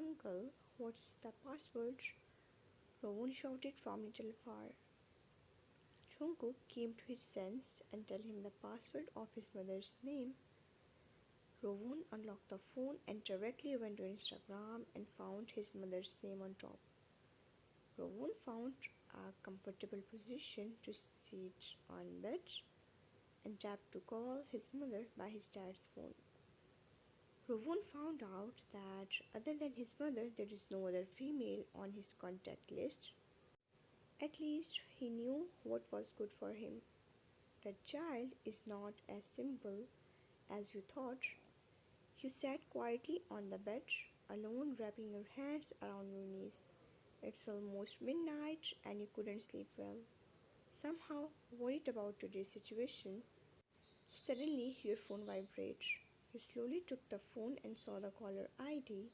uncle, what's the password? Rovon shouted from little far. Jungkook came to his senses and told him the password of his mother's name. Rovon unlocked the phone and directly went to Instagram and found his mother's name on top. Rovon found a comfortable position to sit on bed and tapped to call his mother by his dad's phone. Rovon found out that other than his mother, there is no other female on his contact list. At least he knew what was good for him. The child is not as simple as you thought. You sat quietly on the bed, alone, wrapping your hands around your knees. It's almost midnight and you couldn't sleep well. Somehow, worried about today's situation, suddenly your phone vibrated. You slowly took the phone and saw the caller ID.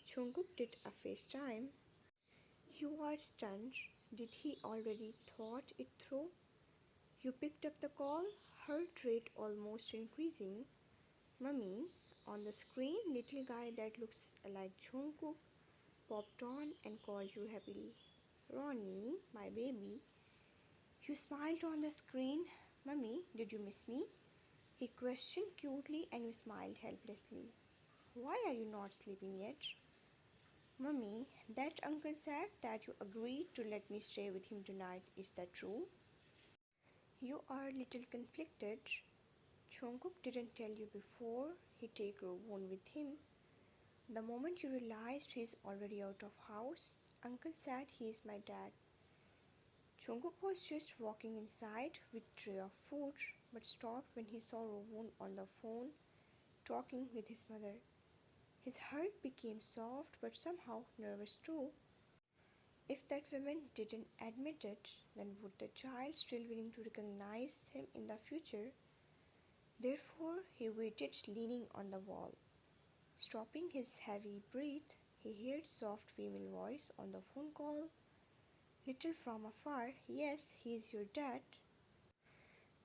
Jungkook did a FaceTime. You are stunned. Did he already thought it through? You picked up the call, heart rate almost increasing. Mummy, on the screen, little guy that looks like Jungkook popped on and called you happily. Ronnie, my baby. You smiled on the screen. Mummy, did you miss me? He questioned cutely and you smiled helplessly. Why are you not sleeping yet? Mummy, that uncle said that you agreed to let me stay with him tonight. Is that true? You are a little conflicted. Jungkook didn't tell you before he take Rovon with him. The moment you realized he is already out of house, uncle said he is my dad. Jungkook was just walking inside with tray of food, but stopped when he saw Rovon on the phone talking with his mother. His heart became soft but somehow nervous too. If that woman didn't admit it, then would the child still willing to recognize him in the future? Therefore, he waited leaning on the wall. Stopping his heavy breath, he heard soft female voice on the phone call. Little from afar, yes, he is your dad.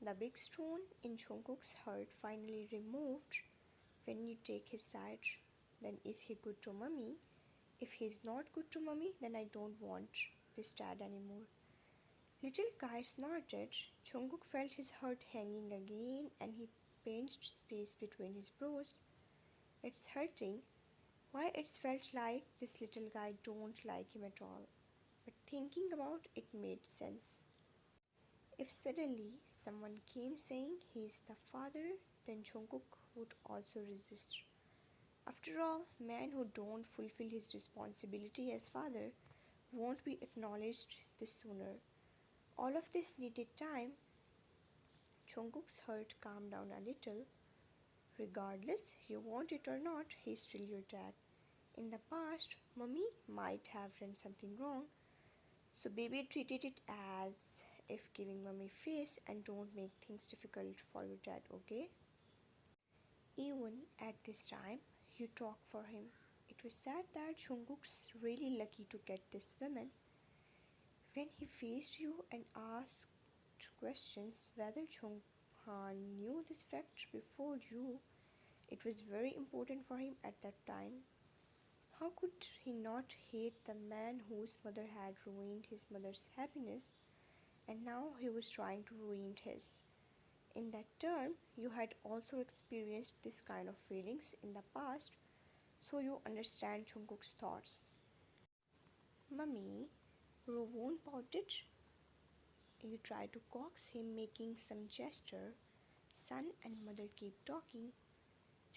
The big stone in Jungkook's heart finally removed when you take his side. Then is he good to mummy? If he is not good to mummy, then I don't want this dad anymore. Little guy snorted. Jungkook felt his heart hanging again and he pinched space between his brows. It's hurting. Why it's felt like this little guy don't like him at all. But thinking about it made sense. If suddenly someone came saying he is the father, then Jungkook would also resist. After all, men who don't fulfill his responsibility as father won't be acknowledged this sooner. All of this needed time. Jungkook's heart calmed down a little. Regardless, you want it or not, he's still your dad. In the past, mummy might have done something wrong, so baby treated it as if giving mummy face and don't make things difficult for your dad, okay? Even at this time, you talk for him. It was said that Jungkook's really lucky to get this woman. When he faced you and asked questions whether Junghan knew this fact before you, it was very important for him at that time. How could he not hate the man whose mother had ruined his mother's happiness and now he was trying to ruin his? In that term, you had also experienced this kind of feelings in the past, so you understand Jungkook's thoughts. Mummy, Rovon pouted. You try to coax him, making some gesture. Son and mother keep talking.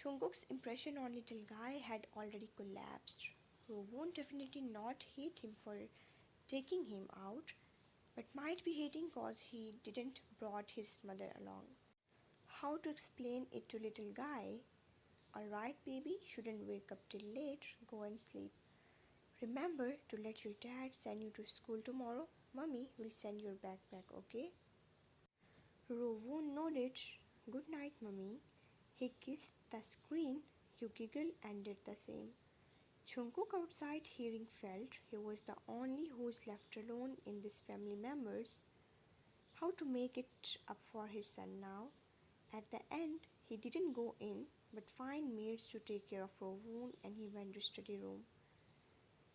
Jungkook's impression on little guy had already collapsed. Rovon definitely not hate him for taking him out, but might be hating cause he didn't brought his mother along. How to explain it to little guy? Alright baby, shouldn't wake up till late, go and sleep. Remember to let your dad send you to school tomorrow. Mummy will send your backpack, okay? Rovon nodded. Good night, mummy. He kissed the screen. You giggled and did the same. Jungkook outside hearing felt he was the only who's left alone in this family members. How to make it up for his son now? At the end, he didn't go in but find maids to take care of Rovon and he went to study room.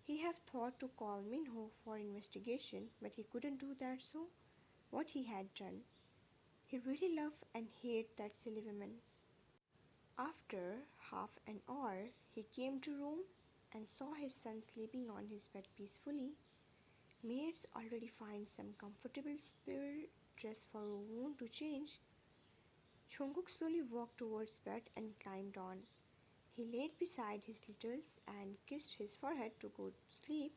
He had thought to call Minho for investigation, but he couldn't do that, so what he had done. He really loved and hated that silly woman. After half an hour, he came to room and saw his son sleeping on his bed peacefully. Maids already find some comfortable spare dress for Rowoon to change. Jungkook slowly walked towards bed and climbed on. He laid beside his littles and kissed his forehead to go to sleep.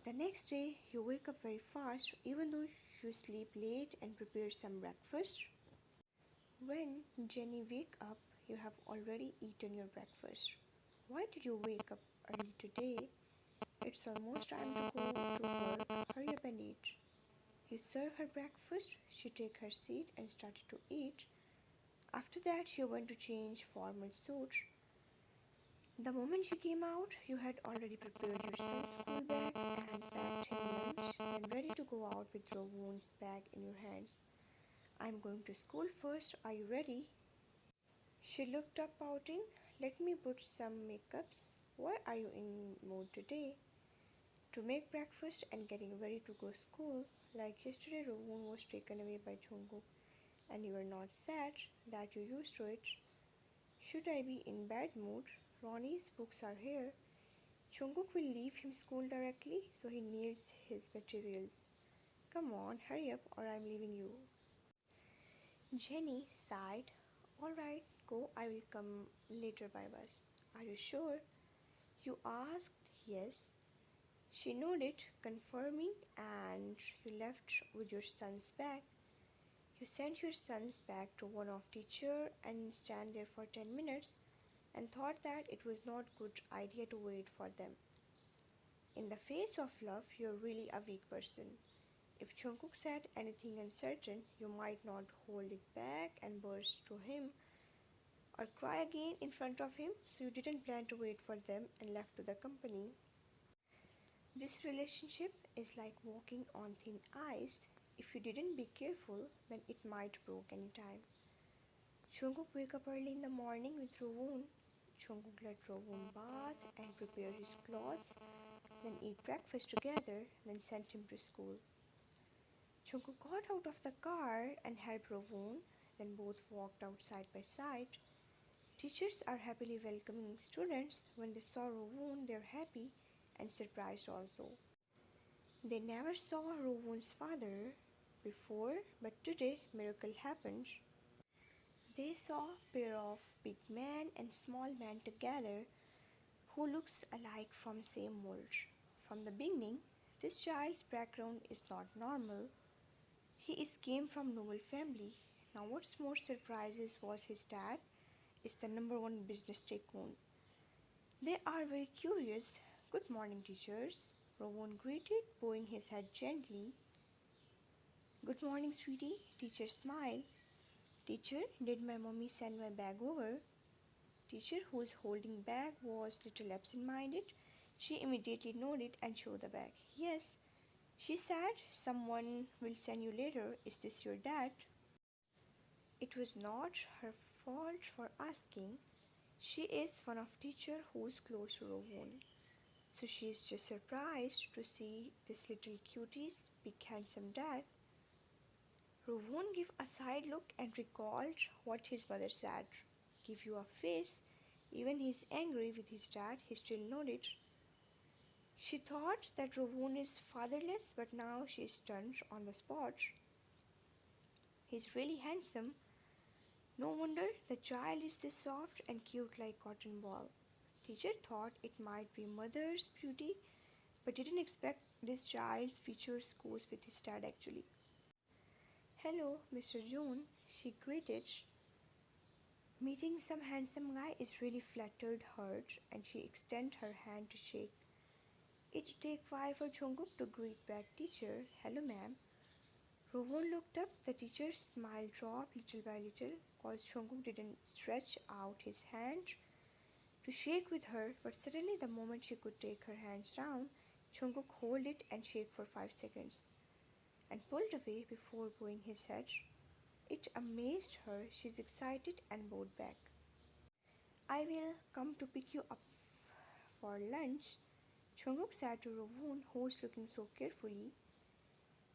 The next day, you wake up very fast even though you sleep late and prepare some breakfast. When Jenny wake up, you have already eaten your breakfast. Why did you wake up early today? It's almost time to go to work. Hurry up and eat. You serve her breakfast, she take her seat and started to eat. After that, you went to change formal suit. The moment she came out, you had already prepared your son's school bag and packed him lunch, then ready to go out with Rowoon's bag in your hands. I'm going to school first, are you ready? She looked up pouting. Let me put some makeups. Why are you in mood today? To make breakfast and getting ready to go school. Like yesterday, Rowoon was taken away by Jungkook, and you are not sad that you used to it. Should I be in bad mood? Ronnie's books are here. Jungkook will leave him school directly, so he needs his materials. Come on, hurry up or I'm leaving you. Jenny sighed. Alright, go, I will come later by bus. Are you sure? You asked. Yes. She nodded, confirming, and you left with your son's bag. You sent your son's bag to one of teacher and stand there for 10 minutes and thought that it was not good idea to wait for them. In the face of love, you're really a weak person. If Jungkook said anything uncertain, you might not hold it back and burst to him or cry again in front of him, so you didn't plan to wait for them and left to the company. This relationship is like walking on thin ice. If you didn't be careful, then it might break anytime. Jungkook wake up early in the morning with Rowoon. Jungkook let Rowoon bath and prepare his clothes, then eat breakfast together, then sent him to school. Jungkook got out of the car and helped Rowoon, then both walked out side by side. Teachers are happily welcoming students. When they saw Rowoon, they are happy and surprised also. They never saw Rowoon's father before, but today miracle happened. They saw a pair of big man and small man together who looks alike from same mold. From the beginning, this child's background is not normal. He came from noble family. Now what's more surprises was his dad is the #1 business tycoon. They are very curious. Good morning, teachers. Rowoon greeted, bowing his head gently. Good morning, sweetie. Teacher smiled. Teacher, did my mommy send my bag over? Teacher, who is holding bag, was little absent-minded. She immediately nodded and showed the bag. Yes, she said, someone will send you later. Is this your dad? It was not her fault for asking. She is one of teacher who's close to Rowoon. So she is just surprised to see this little cutie's big handsome dad. Rowoon gave a side look and recalled what his mother said. Give you a face. Even he's angry with his dad, he still nodded. She thought that Rowoon is fatherless, but now she is stunned on the spot. He's really handsome. No wonder the child is this soft and cute like cotton ball. Teacher thought it might be mother's beauty, but didn't expect this child's features goes with his dad actually. Hello, Mr. June, she greeted. Meeting some handsome guy is really flattered her, and she extended her hand to shake. It take 5 for Jungkook to greet back teacher. Hello, ma'am. Rowoon looked up. The teacher's smile dropped little by little, cause Jungkook didn't stretch out his hand to shake with her, but suddenly the moment she could take her hands down, Jungkook hold it and shake for 5 seconds, and pulled away before bowing his head. It amazed her. She's excited and bowed back. I will come to pick you up for lunch. Jungkook said to Rowoon, who was looking so carefully.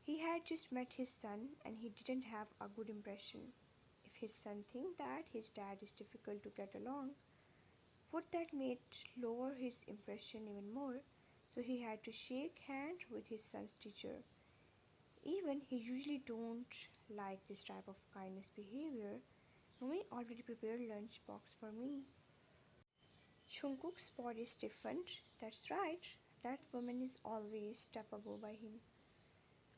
He had just met his son and he didn't have a good impression. If his son thinks that his dad is difficult to get along, would that make lower his impression even more? So he had to shake hand with his son's teacher. Even he usually don't like this type of kindness behavior. Mommy already prepared lunch box for me. Jungkook's body stiffened. That's right. That woman is always step above by him.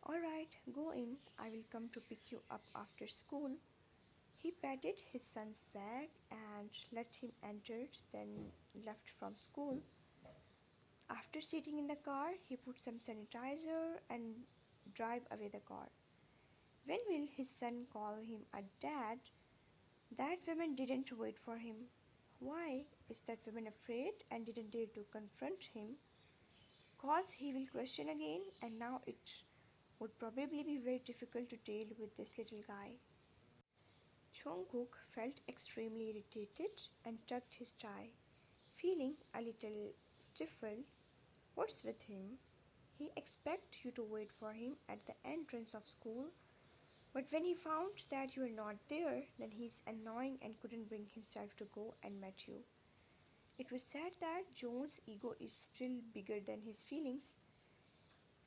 Alright, go in. I will come to pick you up after school. He patted his son's bag and let him enter, then left from school. After sitting in the car, he put some sanitizer and drive away the car. When will his son call him a dad? That woman didn't wait for him. Why is that woman afraid and didn't dare to confront him? Cause he will question again, and now it would probably be very difficult to deal with this little guy. Jungkook felt extremely irritated and tugged his tie, feeling a little stifled. What's with him? He expects you to wait for him at the entrance of school, but when he found that you were not there, then he's annoying and couldn't bring himself to go and meet you. It was said that John's ego is still bigger than his feelings.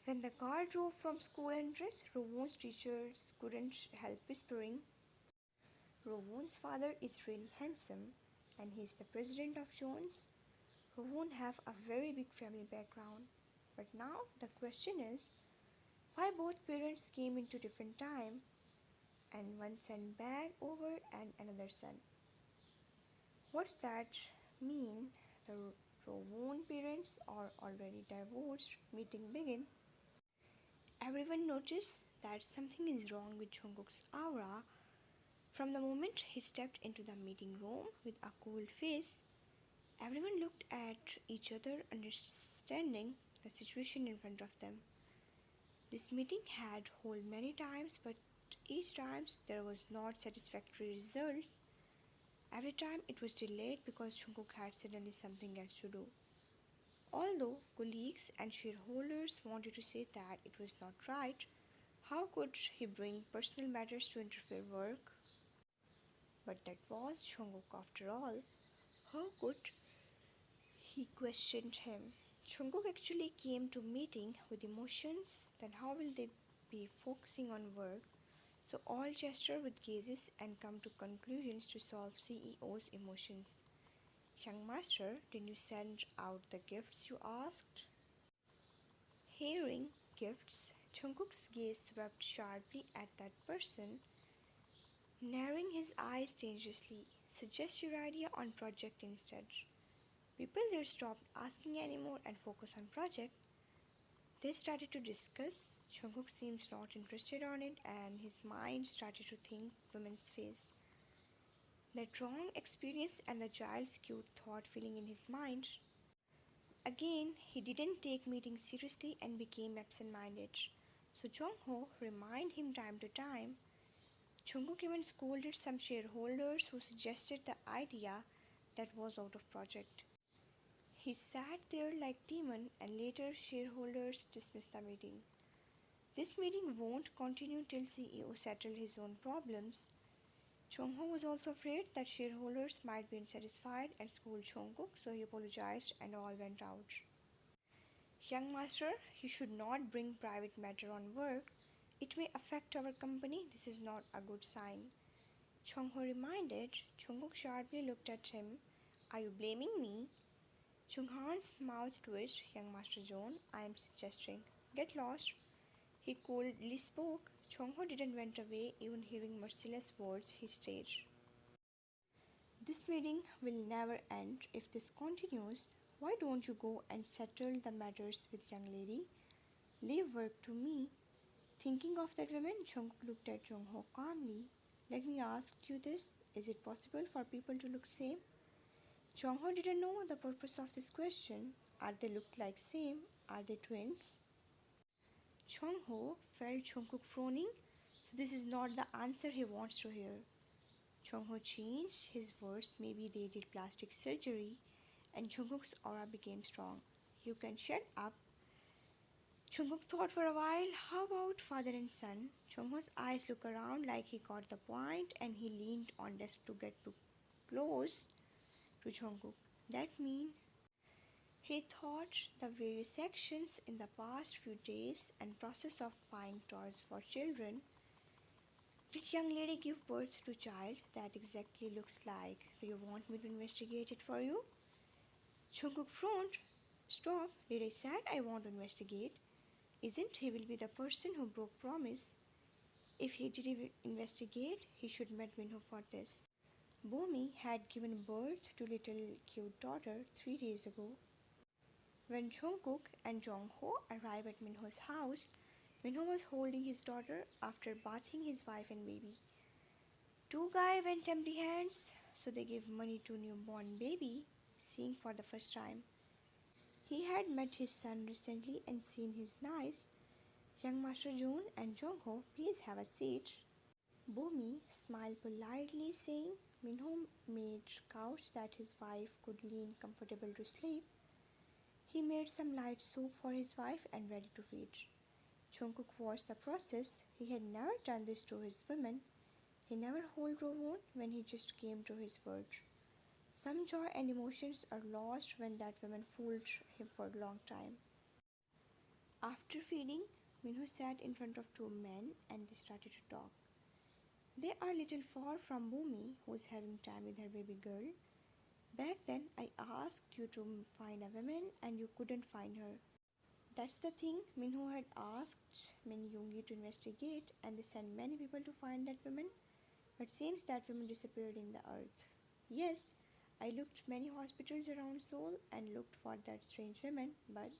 When the car drove from school entrance, Rowoon's teachers couldn't help whispering, Rowoon's father is really handsome and he's the president of Jones. Rowoon have a very big family background. But now the question is, why both parents came into different time and one sent bag over and another son? What's that mean? The Rowoon parents are already divorced. Meeting begin. Everyone noticed that something is wrong with Jungkook's aura. From the moment he stepped into the meeting room with a cool face, everyone looked at each other, understanding the situation in front of them. This meeting had held many times, but each time there was not satisfactory results. Every time it was delayed because Jungkook had suddenly something else to do. Although colleagues and shareholders wanted to say that it was not right, how could he bring personal matters to interfere work? But that was Jungkook after all. How could he questioned him? Jungkook actually came to meeting with emotions, then how will they be focusing on work? So all gesture with gazes and come to conclusions to solve CEO's emotions. Young master, did you send out the gifts you asked? Hearing gifts, Jungkook's gaze swept sharply at that person, narrowing his eyes dangerously. Suggest your idea on project instead. People there stopped asking anymore and focused on project. They started to discuss. Jungkook seems not interested on it and his mind started to think women's face. That wrong experience and the child's cute thought filling in his mind. Again, he didn't take meetings seriously and became absent-minded. So Jungho reminded him time to time. Jungkook even scolded some shareholders who suggested the idea that was out of project. He sat there like demon and later shareholders dismissed the meeting. This meeting won't continue till CEO settled his own problems. Jungho was also afraid that shareholders might be unsatisfied and scold Jungkook, so he apologized and all went out. Young master, you should not bring private matter on work. It may affect our company. This is not a good sign. Jungho reminded. Jungkook sharply looked at him. Are you blaming me? Junghan's mouth twitched. Young Master John, I am suggesting. Get lost. He coldly spoke. Jungho didn't went away, even hearing merciless words he stayed. This meeting will never end if this continues. Why don't you go and settle the matters with young lady? Leave work to me. Thinking of that woman, Jungkook looked at Jungho calmly. Let me ask you this. Is it possible for people to look same? Jungho didn't know the purpose of this question. Are they look like same? Are they twins? Jungho felt Jungkook frowning, so this is not the answer he wants to hear. Jungho changed his words. Maybe they did plastic surgery, and Jungkook's aura became strong. You can shut up. Jungkook thought for a while. How about father and son? Jungkook's eyes looked around like he got the point and he leaned on desk to get too close to Jungkook. That means he thought the various sections in the past few days and process of buying toys for children. Did young lady give birth to child that exactly looks like? Do you want me to investigate it for you? Jungkook frowned. Stop. Did I said I want to investigate? Isn't he will be the person who broke promise? If he did investigate, he should meet Minho for this. Bhumi had given birth to little cute daughter 3 days ago. When Jungkook and Jongho arrived at Minho's house, Minho was holding his daughter after bathing his wife and baby. Two guys went empty hands, so they gave money to newborn baby, seeing for the first time. He had met his son recently and seen his nice. Young Master June and Jongho, please have a seat. Bhumi smiled politely, saying Minho made couch that his wife could lean comfortable to sleep. He made some light soup for his wife and ready to feed. Jungkook watched the process. He had never done this to his women. He never hold Rowoon when he just came to his word. Some joy and emotions are lost when that woman fooled him for a long time. After feeding, Minho sat in front of two men and they started to talk. They are little far from Bhumi, who is having time with her baby girl. Back then, I asked you to find a woman and you couldn't find her. That's the thing. Minho had asked Min Yoongi to investigate and they sent many people to find that woman. But seems that woman disappeared in the earth. Yes, I looked many hospitals around Seoul and looked for that strange woman, but